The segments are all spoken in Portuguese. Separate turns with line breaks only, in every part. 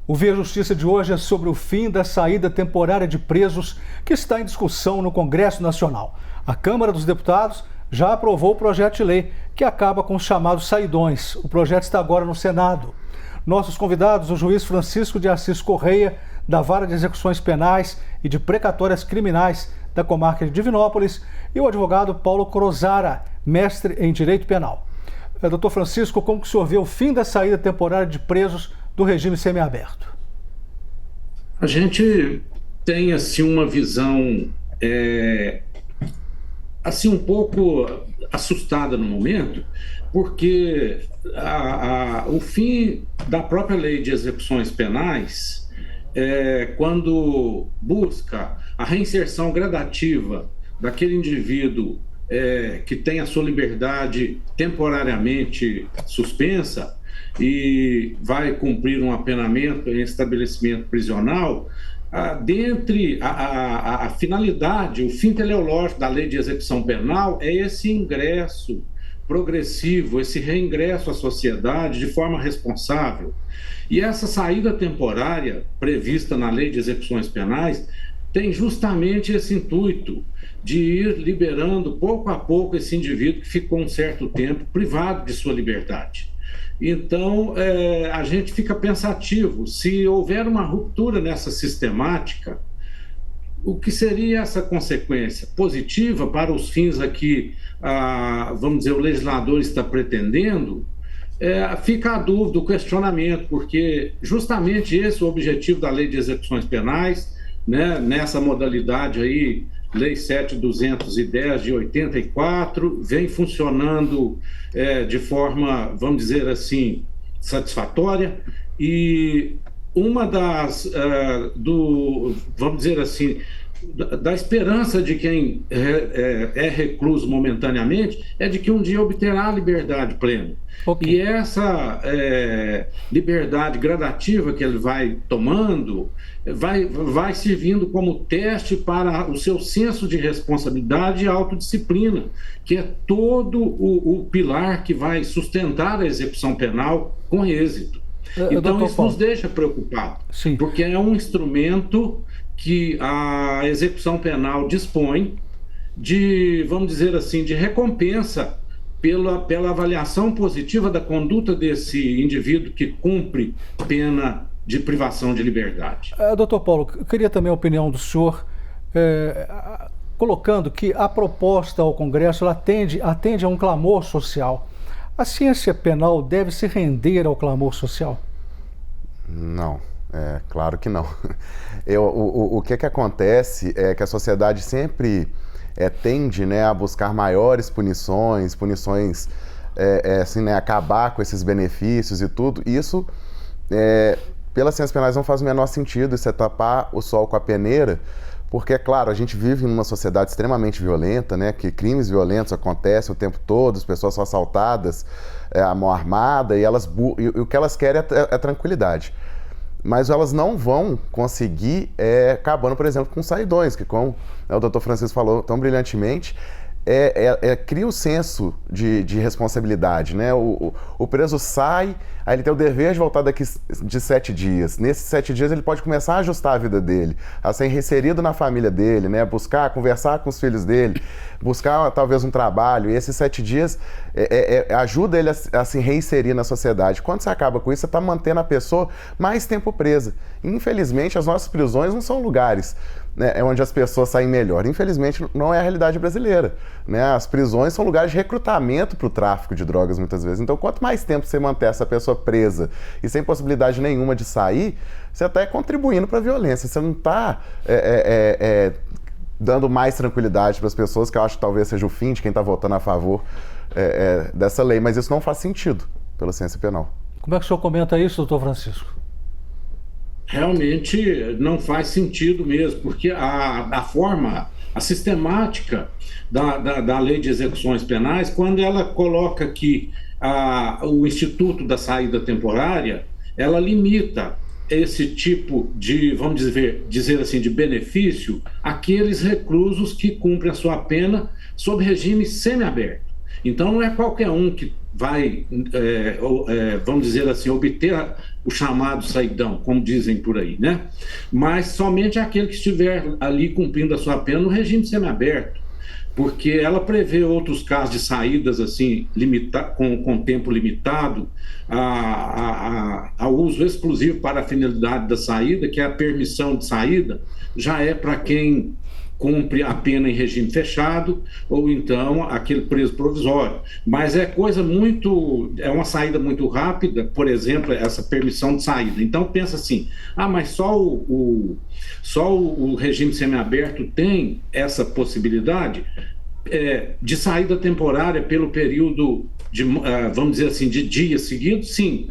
O Via Justiça de hoje é sobre o fim da saída temporária de presos que está em discussão no Congresso Nacional. A Câmara dos Deputados já aprovou o projeto de lei que acaba com os chamados saidões. O projeto está agora no Senado. Nossos convidados, o juiz Francisco de Assis Correia, da Vara de Execuções Penais e de Precatórias Criminais da comarca de Divinópolis, e o advogado Paulo Crozara, mestre em Direito Penal. Doutor Francisco, como que o senhor vê o fim da saída temporária de presos do regime semiaberto?
A gente tem assim uma visão assim um pouco assustada no momento, porque o fim da própria lei de execuções penais, quando busca a reinserção gradativa daquele indivíduo que tem a sua liberdade temporariamente suspensa e vai cumprir um apenamento em estabelecimento prisional, dentre a finalidade, o fim teleológico da lei de execução penal é esse ingresso progressivo, esse reingresso à sociedade de forma responsável. E essa saída temporária prevista na lei de execuções penais tem justamente esse intuito de ir liberando pouco a pouco esse indivíduo que ficou um certo tempo privado de sua liberdade. Então, a gente fica pensativo, se houver uma ruptura nessa sistemática, o que seria essa consequência positiva para os fins a que, vamos dizer, o legislador está pretendendo? Fica a dúvida, o questionamento, porque justamente esse é o objetivo da Lei de Execuções Penais, né, nessa modalidade aí, Lei 7.210 de 84, vem funcionando de forma, vamos dizer assim, satisfatória, e uma das, vamos dizer assim, da esperança de quem é recluso momentaneamente é de que um dia obterá a liberdade plena. Okay. E essa liberdade gradativa que ele vai tomando vai servindo como teste para o seu senso de responsabilidade e autodisciplina, que é todo o pilar que vai sustentar a execução penal com êxito. Então isso nos deixa preocupados, porque é um instrumento que a execução penal dispõe de, vamos dizer assim, de recompensa pela avaliação positiva da conduta desse indivíduo que cumpre pena de privação de liberdade.
Doutor Paulo, eu queria também a opinião do senhor, colocando que a proposta ao Congresso ela atende a um clamor social. A ciência penal deve se render ao clamor social?
Não. Claro que não. O que acontece é que a sociedade sempre tende, né, a buscar maiores punições, assim, né, acabar com esses benefícios e tudo. Isso, pelas ciências penais, não faz o menor sentido, isso é tapar o sol com a peneira, porque, é claro, a gente vive numa sociedade extremamente violenta, né, que crimes violentos acontecem o tempo todo, as pessoas são assaltadas à mão armada e o que elas querem é tranquilidade. Mas elas não vão conseguir acabando, por exemplo, com saidões, que como o doutor Francisco falou tão brilhantemente, cria o senso de responsabilidade, né? O preso sai, aí ele tem o dever de voltar daqui de 7 dias. Nesses 7 dias ele pode começar a ajustar a vida dele, a ser reinserido na família dele, né? Conversar com os filhos dele, buscar talvez um trabalho, e esses 7 dias ajuda ele a se reinserir na sociedade. Quando você acaba com isso, você está mantendo a pessoa mais tempo presa. Infelizmente, as nossas prisões não são lugares, né, onde as pessoas saem melhor. Infelizmente, não é a realidade brasileira, né? As prisões são lugares de recrutamento para o tráfico de drogas, muitas vezes. Então, quanto mais tempo você manter essa pessoa presa e sem possibilidade nenhuma de sair, você está contribuindo para a violência. Você não está dando mais tranquilidade para as pessoas, que eu acho que talvez seja o fim de quem está votando a favor dessa lei. Mas isso não faz sentido pela ciência penal.
Como é que o senhor comenta isso, doutor Francisco?
Realmente não faz sentido mesmo, porque a sistemática da lei de execuções penais, quando ela coloca que o instituto da saída temporária, ela limita esse tipo de, vamos dizer assim, de benefício àqueles reclusos que cumprem a sua pena sob regime semiaberto. Então, não é qualquer um que vai, vamos dizer assim, obter o chamado saidão, como dizem por aí, né? Mas somente aquele que estiver ali cumprindo a sua pena no regime semiaberto, porque ela prevê outros casos de saídas assim, com tempo limitado, ao uso exclusivo para a finalidade da saída, que é a permissão de saída, já é para quem cumpre a pena em regime fechado, ou então aquele preso provisório. Mas é uma saída muito rápida, por exemplo, essa permissão de saída. Então pensa assim, mas só o regime semiaberto tem essa possibilidade de saída temporária pelo período vamos dizer assim, de dias seguidos? Sim,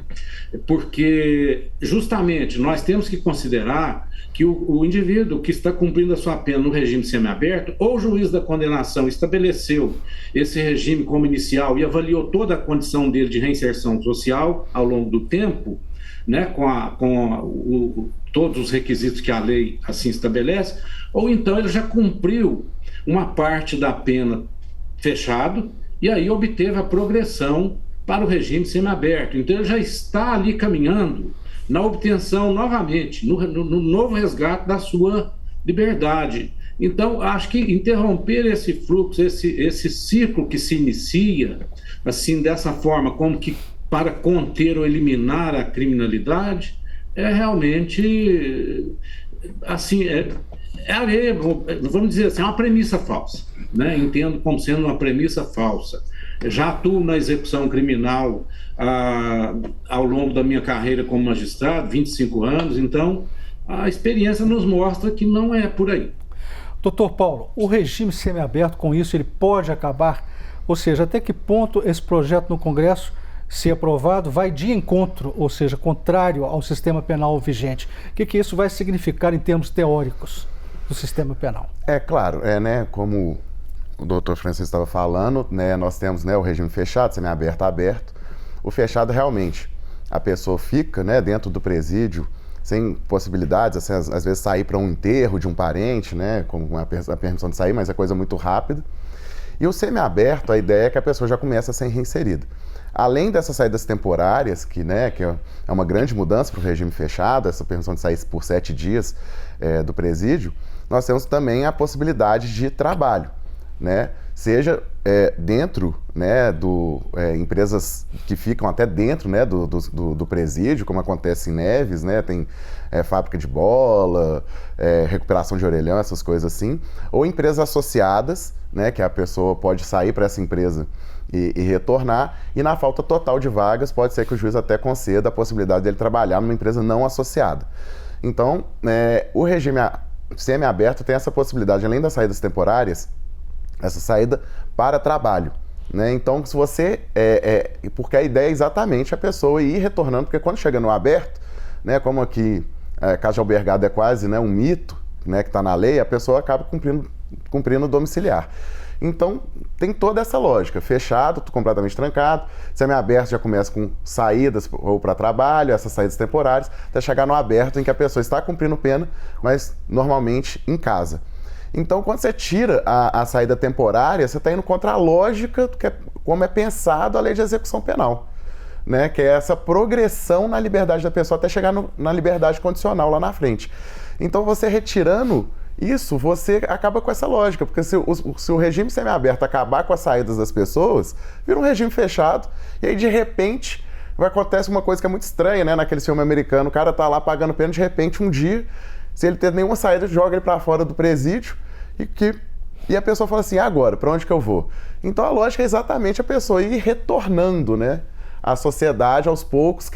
porque justamente nós temos que considerar que o indivíduo que está cumprindo a sua pena no regime semiaberto, ou o juiz da condenação estabeleceu esse regime como inicial e avaliou toda a condição dele de reinserção social ao longo do tempo, né, com todos os requisitos que a lei assim estabelece, ou então ele já cumpriu uma parte da pena fechado e aí obteve a progressão para o regime semiaberto. Então ele já está ali caminhando na obtenção novamente, no novo resgate da sua liberdade. Então, acho que interromper esse fluxo, esse ciclo que se inicia, assim, dessa forma, como que para conter ou eliminar a criminalidade, é realmente, assim, vamos dizer assim, é uma premissa falsa, né? Entendo como sendo uma premissa falsa. Já atuo na execução criminal ao longo da minha carreira como magistrado, 25 anos, então a experiência nos mostra que não é por aí.
Doutor Paulo, o regime semiaberto, com isso, ele pode acabar? Ou seja, até que ponto esse projeto no Congresso, se aprovado, vai de encontro, ou seja, contrário ao sistema penal vigente? O que isso vai significar em termos teóricos do sistema penal?
É claro, né, como o doutor Francisco estava falando, né, nós temos, né, o regime fechado, semiaberto, aberto. O fechado, realmente, a pessoa fica, né, dentro do presídio, sem possibilidades, assim, às vezes sair para um enterro de um parente, né, com a permissão de sair, mas é coisa muito rápida. E o semiaberto, a ideia é que a pessoa já começa a ser reinserida. Além dessas saídas temporárias, que é uma grande mudança para o regime fechado, essa permissão de sair por 7 dias do presídio, nós temos também a possibilidade de trabalho, né? Seja dentro, né, empresas que ficam até dentro, né, do presídio, como acontece em Neves, né, tem fábrica de bola, recuperação de orelhão, essas coisas assim, ou empresas associadas, né, que a pessoa pode sair para essa empresa e retornar, e na falta total de vagas pode ser que o juiz até conceda a possibilidade dele trabalhar numa empresa não associada. Então, o regime semiaberto tem essa possibilidade, além das saídas temporárias, essa saída para trabalho, né? Então, se você... porque a ideia é exatamente a pessoa ir retornando, porque quando chega no aberto, né, como aqui casa de albergado é quase, né, um mito, né, que está na lei, a pessoa acaba cumprindo o domiciliar. Então, tem toda essa lógica. Fechado, completamente trancado. Semiaberto já começa com saídas ou para trabalho, essas saídas temporárias, até chegar no aberto, em que a pessoa está cumprindo pena, mas normalmente em casa. Então, quando você tira a saída temporária, você está indo contra a lógica, como é pensado a lei de execução penal, né? Que é essa progressão na liberdade da pessoa até chegar na liberdade condicional lá na frente. Então, você retirando isso, você acaba com essa lógica, porque se o regime semiaberto acabar com as saídas das pessoas, vira um regime fechado, e aí, de repente, acontece uma coisa que é muito estranha, né? Naquele filme americano, o cara tá lá pagando pena, de repente, um dia, se ele ter nenhuma saída, joga ele para fora do presídio, e a pessoa fala assim, agora, para onde que eu vou? Então a lógica é exatamente a pessoa ir retornando, né, à sociedade aos poucos,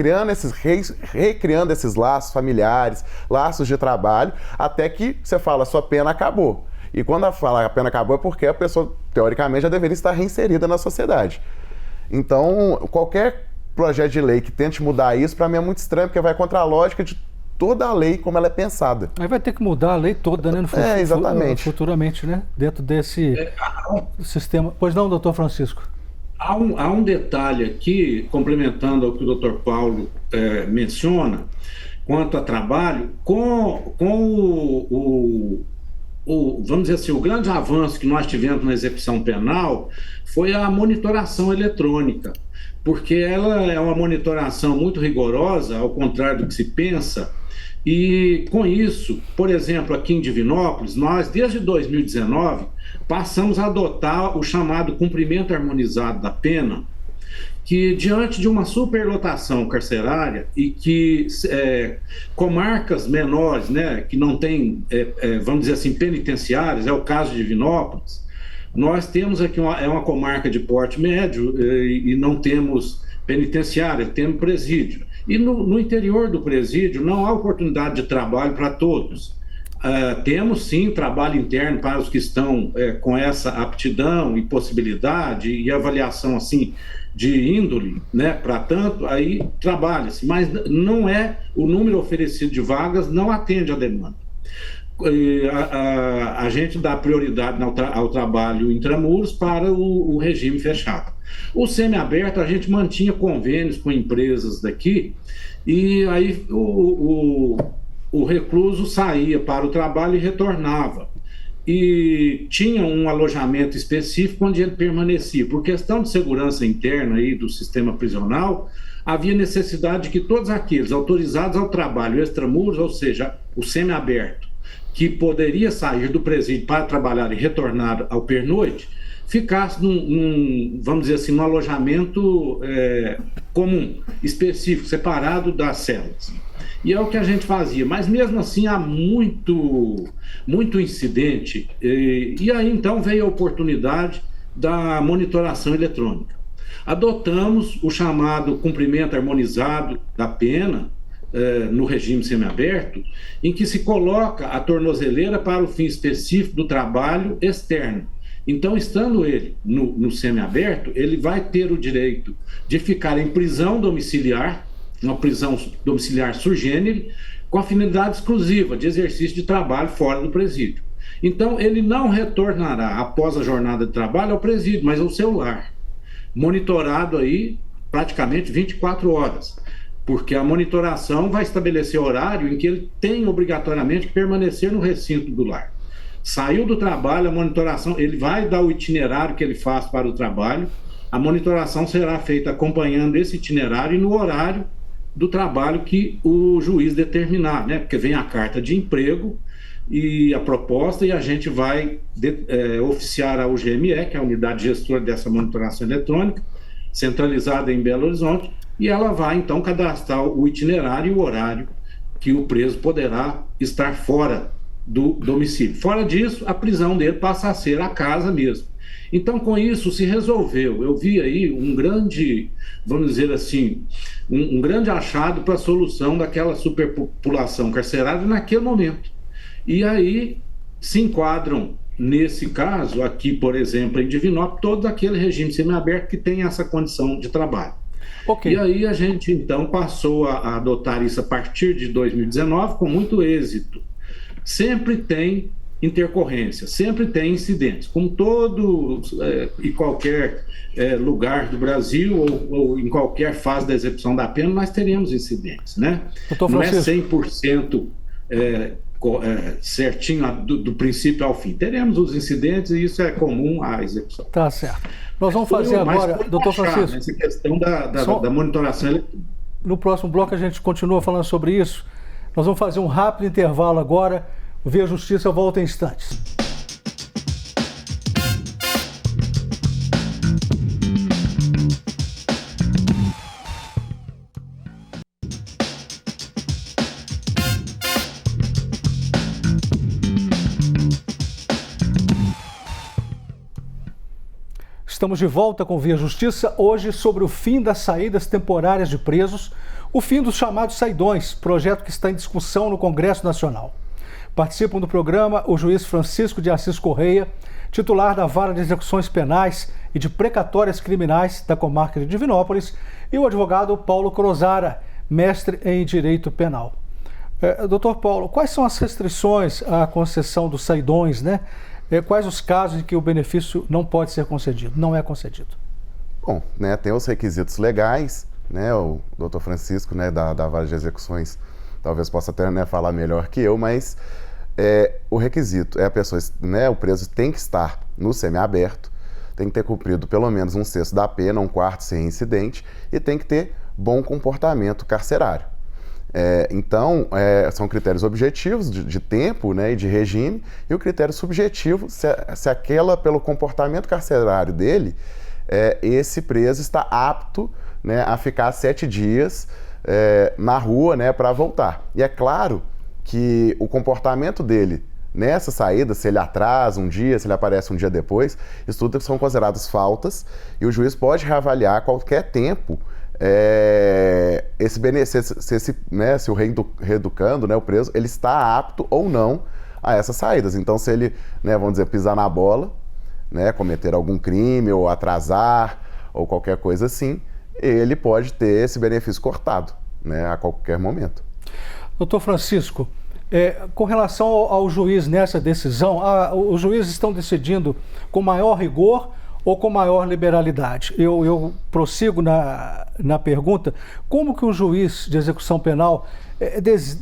recriando esses laços familiares, laços de trabalho, até que você fala, sua pena acabou. E quando fala a pena acabou é porque a pessoa, teoricamente, já deveria estar reinserida na sociedade. Então, qualquer projeto de lei que tente mudar isso, para mim é muito estranho, porque vai contra a lógica de toda a lei como ela é pensada.
Aí vai ter que mudar a lei toda, né?
Exatamente.
Futuramente, né? Dentro desse sistema. Pois não, doutor Francisco?
Há um detalhe aqui, complementando ao que o doutor Paulo menciona, quanto a trabalho, com vamos dizer assim, o grande avanço que nós tivemos na execução penal foi a monitoração eletrônica, porque ela é uma monitoração muito rigorosa, ao contrário do que se pensa, e com isso, por exemplo, aqui em Divinópolis, nós, desde 2019, passamos a adotar o chamado cumprimento harmonizado da pena, que diante de uma superlotação carcerária e que comarcas menores, né, que não tem, vamos dizer assim, penitenciárias, é o caso de Divinópolis, nós temos aqui uma comarca de porte médio e não temos penitenciária, temos presídio. E no interior do presídio não há oportunidade de trabalho para todos. Temos sim trabalho interno para os que estão com essa aptidão e possibilidade e avaliação assim de índole, né, para tanto, aí trabalha-se, mas não é o número oferecido de vagas, não atende à demanda. A gente dá prioridade ao trabalho intramuros para o regime fechado. O semiaberto, a gente mantinha convênios com empresas daqui, e aí o recluso saía para o trabalho e retornava. E tinha um alojamento específico onde ele permanecia. Por questão de segurança interna aí do sistema prisional, havia necessidade de que todos aqueles autorizados ao trabalho extramuros, ou seja, o semiaberto, que poderia sair do presídio para trabalhar e retornar ao pernoite, ficasse vamos dizer assim, num alojamento comum, específico, separado das celas. E é o que a gente fazia, mas mesmo assim há muito incidente, e aí então veio a oportunidade da monitoração eletrônica. Adotamos o chamado cumprimento harmonizado da pena, no regime semiaberto, em que se coloca a tornozeleira para o fim específico do trabalho externo. Então, estando ele no semiaberto, ele vai ter o direito de ficar em prisão domiciliar, uma prisão domiciliar sui generis, com a finalidade exclusiva de exercício de trabalho fora do presídio. Então, ele não retornará após a jornada de trabalho ao presídio, mas ao seu lar, monitorado aí praticamente 24 horas, porque a monitoração vai estabelecer horário em que ele tem obrigatoriamente que permanecer no recinto do lar. Saiu do trabalho, a monitoração, ele vai dar o itinerário que ele faz para o trabalho, a monitoração será feita acompanhando esse itinerário e no horário do trabalho que o juiz determinar, né? Porque vem a carta de emprego e a proposta, e a gente vai oficiar a UGME, que é a unidade gestora dessa monitoração eletrônica, centralizada em Belo Horizonte, e ela vai então cadastrar o itinerário e o horário que o preso poderá estar fora do domicílio. Fora disso, a prisão dele passa a ser a casa mesmo. Então, com isso, se resolveu. Eu vi aí um grande, vamos dizer assim, um grande achado para a solução daquela superpopulação carcerária naquele momento. E aí se enquadram, nesse caso, aqui, por exemplo, em Divinópolis, todo aquele regime semiaberto que tem essa condição de trabalho. Okay. E aí a gente, então, passou a adotar isso a partir de 2019 com muito êxito. Sempre tem intercorrência, sempre tem incidentes, como todo e qualquer lugar do Brasil ou em qualquer fase da execução da pena, nós teremos incidentes, né? Não é 100% certinho do princípio ao fim. Teremos os incidentes e isso é comum à execução.
Tá certo. Nós vamos fazer agora, doutor Francisco,
essa questão da monitoração eletrônica.
No próximo bloco a gente continua falando sobre isso. Nós vamos fazer um rápido intervalo agora. O Via Justiça volta em instantes. Estamos de volta com Via Justiça, hoje sobre o fim das saídas temporárias de presos, o fim dos chamados saidões, projeto que está em discussão no Congresso Nacional. Participam do programa o juiz Francisco de Assis Correia, titular da Vara de Execuções Penais e de Precatórias Criminais da comarca de Divinópolis, e o advogado Paulo Crozara, mestre em Direito Penal. Doutor Paulo, quais são as restrições à concessão dos saidões, né? Quais os casos em que o benefício não pode ser concedido, não é concedido?
Bom, né, tem os requisitos legais, né, o doutor Francisco, né, da Vara de Execuções, talvez possa até, né, falar melhor que eu, mas o requisito é a pessoa, né, o preso tem que estar no semiaberto, tem que ter cumprido pelo menos 1/6 da pena, 1/4 sem incidente, e tem que ter bom comportamento carcerário. Então, são critérios objetivos de tempo, né, e de regime, e o critério subjetivo, se aquela, pelo comportamento carcerário dele, esse preso está apto, né, a ficar 7 dias na rua, né, para voltar. E é claro que o comportamento dele nessa saída, se ele atrasa um dia, se ele aparece um dia depois, isso tudo são consideradas faltas, e o juiz pode reavaliar a qualquer tempo se o reeducando, né, o preso, ele está apto ou não a essas saídas. Então, se ele, né, vamos dizer, pisar na bola, né, cometer algum crime ou atrasar ou qualquer coisa assim, ele pode ter esse benefício cortado, né, a qualquer momento.
Doutor Francisco, com relação ao juiz nessa decisão, os juízes estão decidindo com maior rigor ou com maior liberalidade? Eu prossigo na pergunta, como que o juiz de execução penal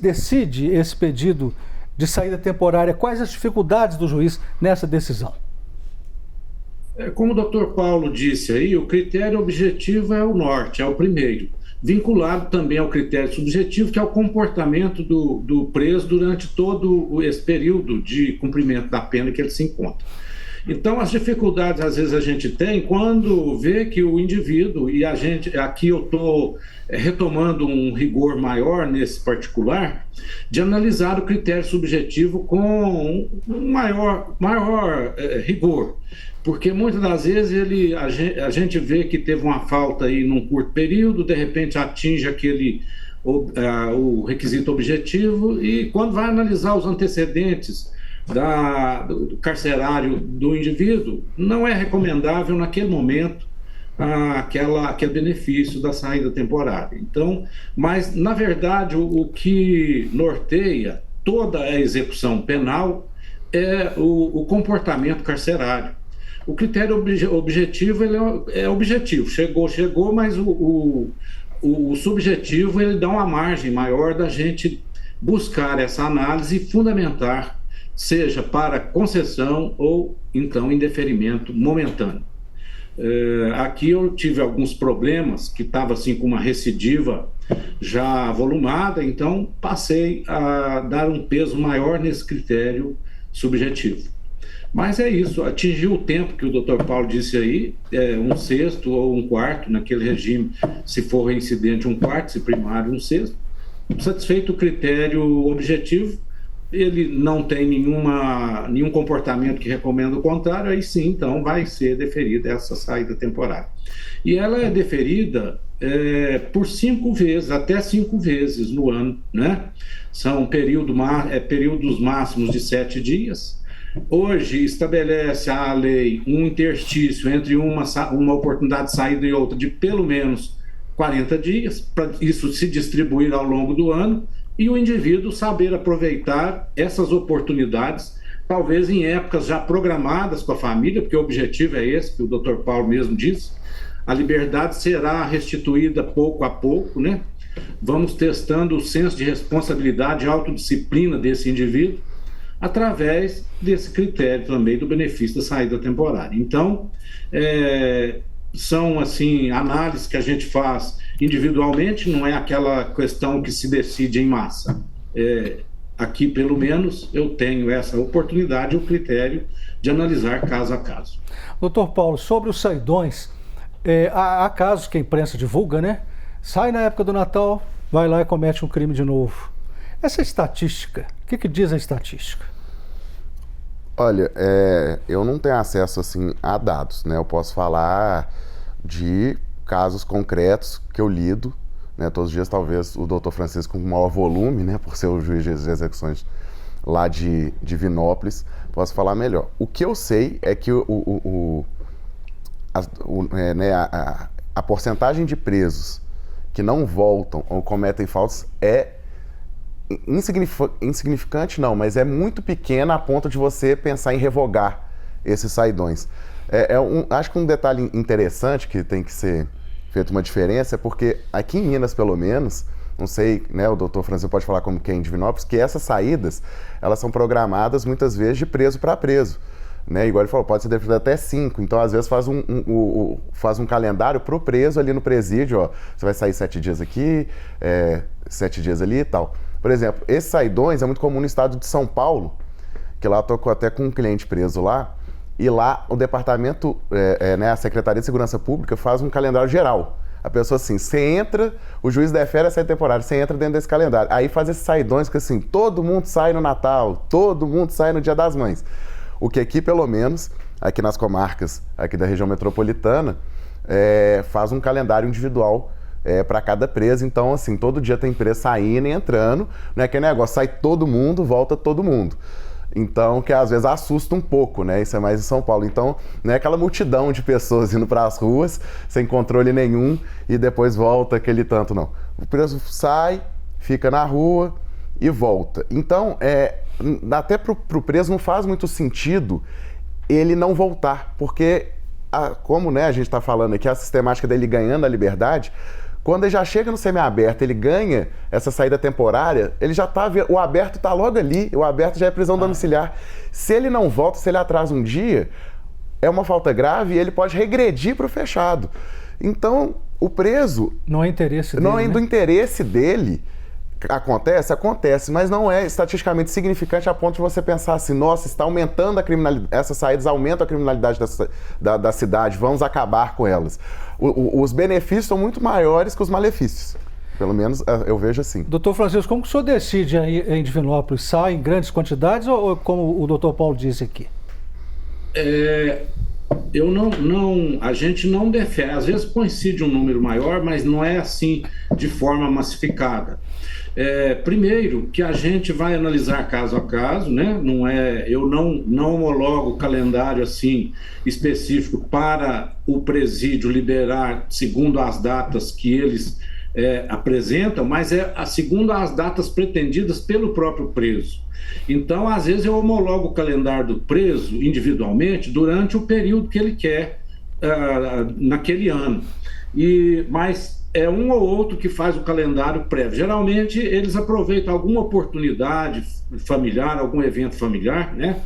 decide esse pedido de saída temporária? Quais as dificuldades do juiz nessa decisão?
Como o doutor Paulo disse aí, o critério objetivo é o norte, é o primeiro, vinculado também ao critério subjetivo, que é o comportamento do preso durante todo esse período de cumprimento da pena que ele se encontra. Então, as dificuldades, às vezes, a gente tem quando vê que o indivíduo, e aqui eu estou retomando um rigor maior nesse particular, de analisar o critério subjetivo com um maior rigor. Porque muitas das vezes a gente vê que teve uma falta aí num curto período, de repente atinge o requisito objetivo, e quando vai analisar os antecedentes do carcerário do indivíduo, não é recomendável naquele momento aquele benefício da saída temporária. Então, mas na verdade o que norteia toda a execução penal é o comportamento carcerário. O critério objetivo ele é objetivo, chegou, mas o subjetivo ele dá uma margem maior da gente buscar essa análise e fundamentar, seja para concessão ou então indeferimento momentâneo. Aqui eu tive alguns problemas, que estava assim com uma recidiva já volumada, então passei a dar um peso maior nesse critério subjetivo. Mas é isso, atingiu o tempo que o doutor Paulo disse aí, 1/6 ou 1/4, naquele regime, se for reincidente 1/4, se primário 1/6. Satisfeito o critério objetivo, ele não tem nenhum comportamento que recomenda o contrário, aí sim, então vai ser deferida essa saída temporária. E ela é deferida por 5 vezes, até 5 vezes no ano, né? São períodos máximos de 7 dias. Hoje estabelece a lei um interstício entre uma oportunidade de saída e outra de pelo menos 40 dias, para isso se distribuir ao longo do ano, e o indivíduo saber aproveitar essas oportunidades, talvez em épocas já programadas com a família, porque o objetivo é esse, que o Dr. Paulo mesmo disse, a liberdade será restituída pouco a pouco, né? Vamos testando o senso de responsabilidade e autodisciplina desse indivíduo, através desse critério também do benefício da saída temporária. Então, são assim análises que a gente faz individualmente, não é aquela questão que se decide em massa. Aqui, pelo menos, eu tenho essa oportunidade, o critério de analisar caso a caso.
Doutor Paulo, sobre os saidões, há casos que a imprensa divulga, né? Sai na época do Natal, vai lá e comete um crime de novo. Essa estatística, o que diz a estatística?
Olha, eu não tenho acesso assim a dados, né? Eu posso falar de casos concretos que eu lido, né? Todos os dias, talvez o doutor Francisco com maior volume, né? Por ser o juiz de execuções lá de Divinópolis, posso falar melhor. O que eu sei é que a porcentagem de presos que não voltam ou cometem faltas é insignificante não, mas é muito pequena a ponto de você pensar em revogar esses saidões. Acho que um detalhe interessante que tem que ser feito uma diferença é porque aqui em Minas, pelo menos, não sei, né, o doutor Francisco pode falar como que é em Divinópolis, que essas saídas, elas são programadas muitas vezes de preso para preso. Né? Igual ele falou, pode ser definido até 5. Então, às vezes, faz um calendário pro preso ali no presídio. Ó, você vai sair 7 dias aqui, 7 dias ali e tal. Por exemplo, esses saidões é muito comum no estado de São Paulo, que lá tocou até com um cliente preso lá, e lá o departamento, né, a Secretaria de Segurança Pública faz um calendário geral. A pessoa assim, você entra, o juiz defere a saída temporária, você entra dentro desse calendário. Aí faz esses saidões que assim, todo mundo sai no Natal, todo mundo sai no Dia das Mães. O que aqui, pelo menos, aqui nas comarcas, aqui da região metropolitana, faz um calendário individual para cada preso. Então, assim, todo dia tem preso saindo e entrando. Não é aquele negócio, sai todo mundo, volta todo mundo. Então, que às vezes assusta um pouco, né? Isso é mais em São Paulo. Então, não é aquela multidão de pessoas indo para as ruas, sem controle nenhum, e depois volta aquele tanto, não. O preso sai, fica na rua e volta. Então, até pro preso não faz muito sentido ele não voltar, porque, como, né, a gente está falando aqui, a sistemática dele ganhando a liberdade, quando ele já chega no semiaberto, ele ganha essa saída temporária, ele já tá, o aberto está logo ali, o aberto já é prisão domiciliar. Se ele não volta, se ele atrasa um dia, é uma falta grave e ele pode regredir para o fechado. Então, o preso...
Não é interesse dele,
não é do interesse dele. Acontece, mas não é estatisticamente significante a ponto de você pensar assim, nossa, está aumentando a criminalidade, essas saídas aumentam a criminalidade da cidade, vamos acabar com elas. Os benefícios são muito maiores que os malefícios. Pelo menos eu vejo assim.
Doutor Francisco, como que o senhor decide aí em Divinópolis? Sai em grandes quantidades ou como o doutor Paulo disse aqui?
A gente não defere, às vezes coincide um número maior, mas não é assim de forma massificada. Primeiro, que a gente vai analisar caso a caso, né? Eu não homologo o calendário assim específico para o presídio liberar segundo as datas que eles apresentam, mas segundo as datas pretendidas pelo próprio preso. Então, às vezes, eu homologo o calendário do preso individualmente durante o período que ele quer naquele ano. Mas é um ou outro que faz o calendário prévio. Geralmente, eles aproveitam alguma oportunidade familiar, algum evento familiar, né?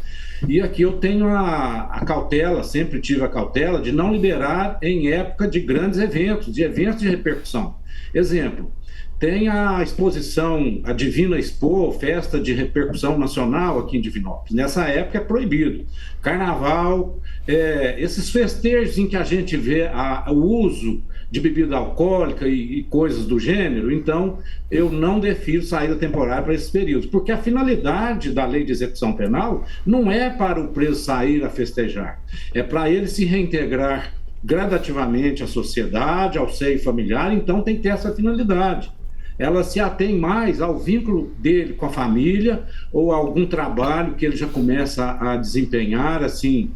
E aqui eu tenho a cautela, sempre tive a cautela, de não liberar em época de grandes eventos, de eventos de repercussão. Exemplo, tem a exposição, a Divina Expo, festa de repercussão nacional aqui em Divinópolis. Nessa época é proibido. Carnaval, esses festejos em que a gente vê o uso de bebida alcoólica e coisas do gênero, então eu não defiro saída temporária para esses períodos, porque a finalidade da lei de execução penal não é para o preso sair a festejar, é para ele se reintegrar gradativamente à sociedade, ao seio familiar, então tem que ter essa finalidade. Ela se atém mais ao vínculo dele com a família ou a algum trabalho que ele já começa a desempenhar, assim,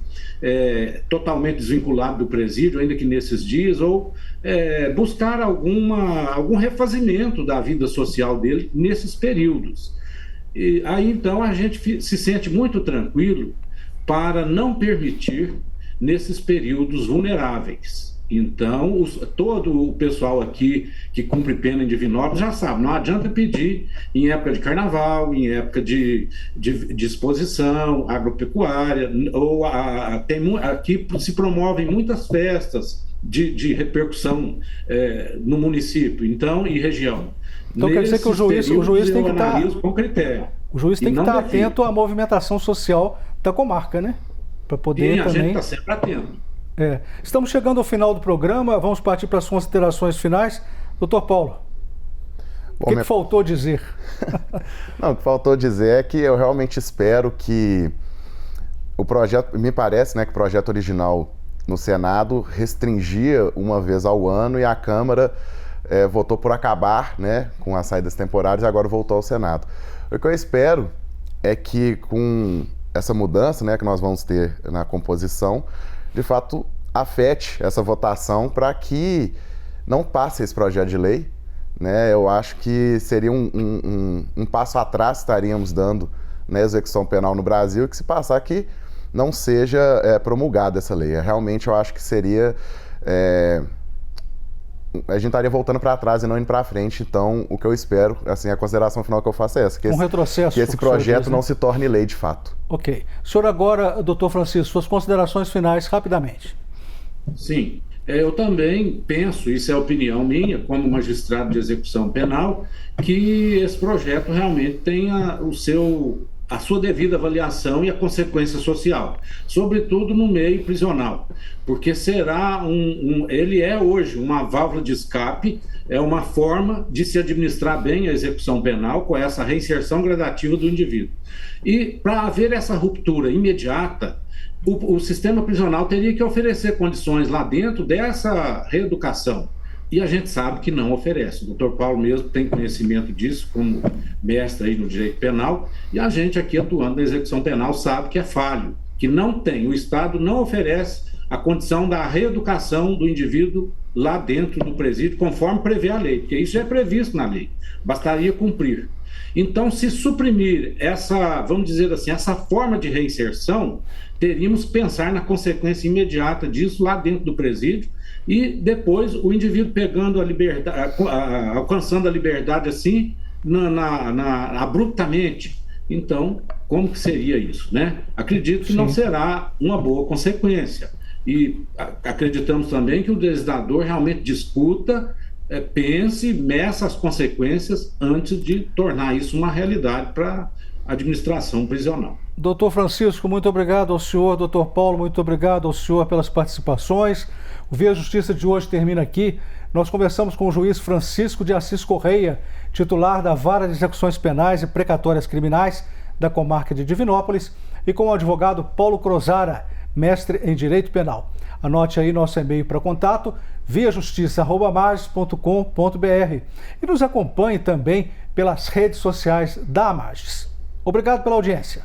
totalmente desvinculado do presídio, ainda que nesses dias, ou buscar algum refazimento da vida social dele nesses períodos. E aí, então, a gente se sente muito tranquilo para não permitir nesses períodos vulneráveis. Então, todo o pessoal aqui que cumpre pena em Divinópolis já sabe, não adianta pedir em época de carnaval, em época de exposição agropecuária, ou aqui se promovem muitas festas de repercussão no município, então, e região.
Então quer dizer que o juiz tem que estar
com critério.
O juiz tem que estar atento à movimentação social da comarca, né? Para poder
a gente está sempre atento.
Estamos chegando ao final do programa, vamos partir para as considerações finais. Doutor Paulo, o que faltou dizer?
Não, o que faltou dizer é que eu realmente espero que o projeto, me parece, né, que o projeto original no Senado restringia uma vez ao ano e a Câmara votou por acabar, né, com as saídas temporárias e agora voltou ao Senado. O que eu espero é que com essa mudança, né, que nós vamos ter na composição, de fato, afete essa votação para que não passe esse projeto de lei, né? Eu acho que seria um passo atrás que estaríamos dando na execução penal no Brasil, que se passar que não seja promulgada essa lei. Realmente eu acho que seria a gente estaria voltando para trás e não indo para frente. Então, o que eu espero, assim, a consideração final que eu faço é essa, que esse projeto não se torne lei de fato.
Ok. O senhor agora, doutor Francisco, suas considerações finais, rapidamente.
Sim, eu também penso, isso é opinião minha, como magistrado de execução penal, que esse projeto realmente tenha a sua devida avaliação e a consequência social, sobretudo no meio prisional, porque será ele é hoje uma válvula de escape, é uma forma de se administrar bem a execução penal com essa reinserção gradativa do indivíduo. E para haver essa ruptura imediata, o sistema prisional teria que oferecer condições lá dentro dessa reeducação. E a gente sabe que não oferece. O doutor Paulo mesmo tem conhecimento disso, como mestre aí no direito penal, e a gente aqui atuando na execução penal sabe que é falho, que não tem. O Estado não oferece a condição da reeducação do indivíduo lá dentro do presídio, conforme prevê a lei, porque isso já é previsto na lei, bastaria cumprir. Então, se suprimir essa, vamos dizer assim, essa forma de reinserção, teríamos que pensar na consequência imediata disso lá dentro do presídio e depois o indivíduo pegando a liberdade, alcançando a liberdade assim, abruptamente. Então, como que seria isso, né? Acredito que não será uma boa consequência. E acreditamos também que o legislador realmente discuta, pense, meça as consequências antes de tornar isso uma realidade para a administração prisional.
Doutor Francisco, muito obrigado ao senhor. Doutor Paulo, muito obrigado ao senhor pelas participações. O Via Justiça de hoje termina aqui. Nós conversamos com o juiz Francisco de Assis Correia, titular da Vara de Execuções Penais e Precatórias Criminais da comarca de Divinópolis, e com o advogado Paulo Crozara, mestre em Direito Penal. Anote aí nosso e-mail para contato, viajustiça@amages.com.br, e nos acompanhe também pelas redes sociais da Amages. Obrigado pela audiência.